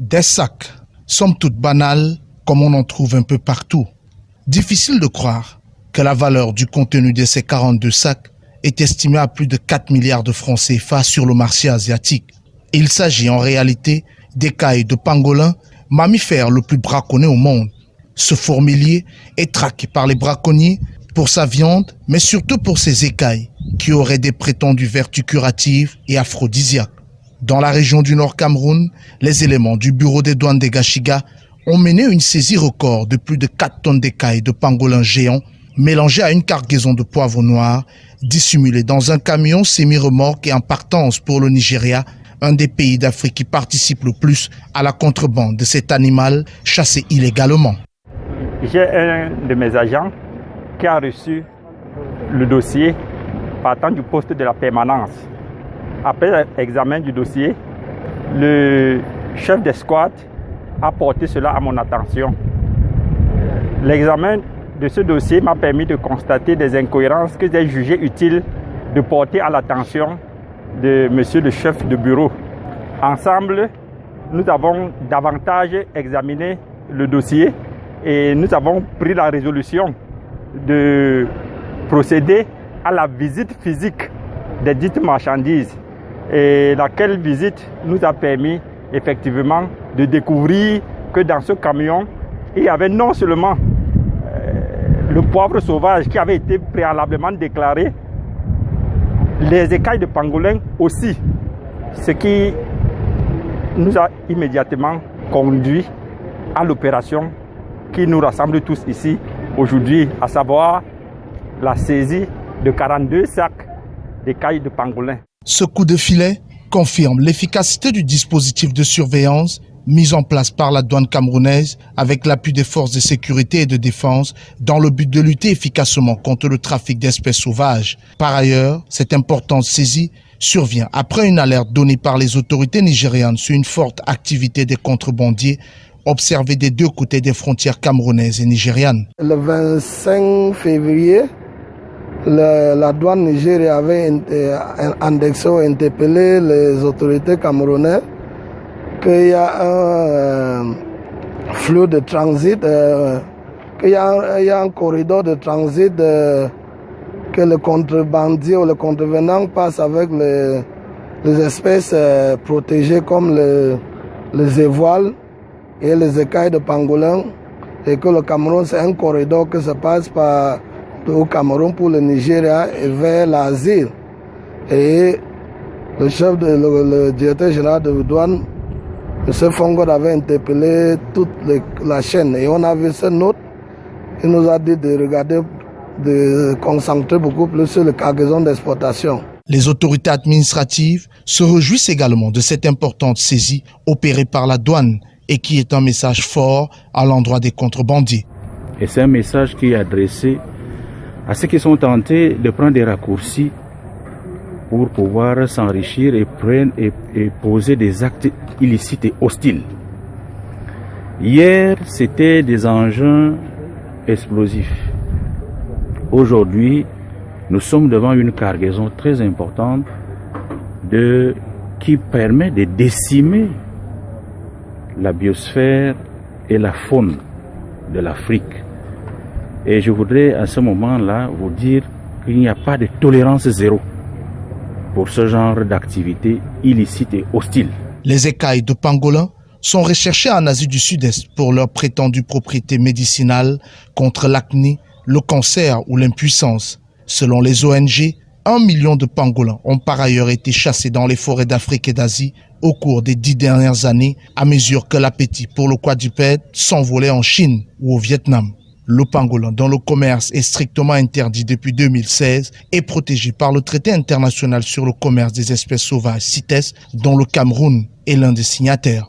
Des sacs, somme toute banals, comme on en trouve un peu partout. Difficile de croire que la valeur du contenu de ces 42 sacs est estimée à plus de 4 milliards de francs CFA sur le marché asiatique. Il s'agit en réalité d'écailles de pangolin, mammifère le plus braconné au monde. Ce fourmilier est traqué par les braconniers pour sa viande, mais surtout pour ses écailles, qui auraient des prétendues vertus curatives et aphrodisiaques. Dans la région du Nord Cameroun, les éléments du bureau des douanes des Gashiga ont mené une saisie record de plus de 4 tonnes d'écailles de pangolin géants mélangées à une cargaison de poivre noir, dissimulée dans un camion semi-remorque et en partance pour le Nigeria, un des pays d'Afrique qui participe le plus à la contrebande de cet animal chassé illégalement. J'ai un de mes agents qui a reçu le dossier partant du poste de la permanence. Après l'examen du dossier, le chef d'escouade a porté cela à mon attention. L'examen de ce dossier m'a permis de constater des incohérences que j'ai jugé utile de porter à l'attention de monsieur le chef de bureau. Ensemble, nous avons davantage examiné le dossier et nous avons pris la résolution de procéder à la visite physique des dites marchandises, et laquelle visite nous a permis effectivement de découvrir que dans ce camion, il y avait non seulement le poivre sauvage qui avait été préalablement déclaré, les écailles de pangolin aussi, ce qui nous a immédiatement conduit à l'opération qui nous rassemble tous ici aujourd'hui, à savoir la saisie de 42 sacs d'écailles de pangolin. Ce coup de filet confirme l'efficacité du dispositif de surveillance mis en place par la douane camerounaise avec l'appui des forces de sécurité et de défense dans le but de lutter efficacement contre le trafic d'espèces sauvages. Par ailleurs, cette importante saisie survient après une alerte donnée par les autorités nigérianes sur une forte activité des contrebandiers observée des deux côtés des frontières camerounaises et nigérianes. Le 25 février, la douane nigériane avait interpellé les autorités camerounaises qu'il y a un flux de transit, qu'il y a un corridor de transit, que le contrebandier ou le contrevenant passe avec les espèces protégées comme les évoiles et les écailles de pangolin, et que le Cameroun, c'est un corridor que se passe au Cameroun pour le Nigeria et vers l'Asie. Et le directeur général de douane, M. Fongod, avait interpellé toute la chaîne. Et on a vu ce note. Il nous a dit de regarder, de concentrer beaucoup plus sur les cargaisons d'exportation. Les autorités administratives se réjouissent également de cette importante saisie opérée par la douane et qui est un message fort à l'endroit des contrebandiers. Et c'est un message qui est adressé à ceux qui sont tentés de prendre des raccourcis pour pouvoir s'enrichir et poser des actes illicites et hostiles. Hier, c'était des engins explosifs. Aujourd'hui, nous sommes devant une cargaison très importante qui permet de décimer la biosphère et la faune de l'Afrique. Et je voudrais à ce moment-là vous dire qu'il n'y a pas de tolérance zéro pour ce genre d'activité illicite et hostile. Les écailles de pangolin sont recherchées en Asie du Sud-Est pour leurs prétendues propriétés médicinales contre l'acné, le cancer ou l'impuissance. Selon les ONG, 1 million de pangolins ont par ailleurs été chassés dans les forêts d'Afrique et d'Asie au cours des 10 dernières années, à mesure que l'appétit pour le quadrupède s'envolait en Chine ou au Vietnam. Le pangolin, dont le commerce est strictement interdit depuis 2016, est protégé par le traité international sur le commerce des espèces sauvages CITES, dont le Cameroun est l'un des signataires.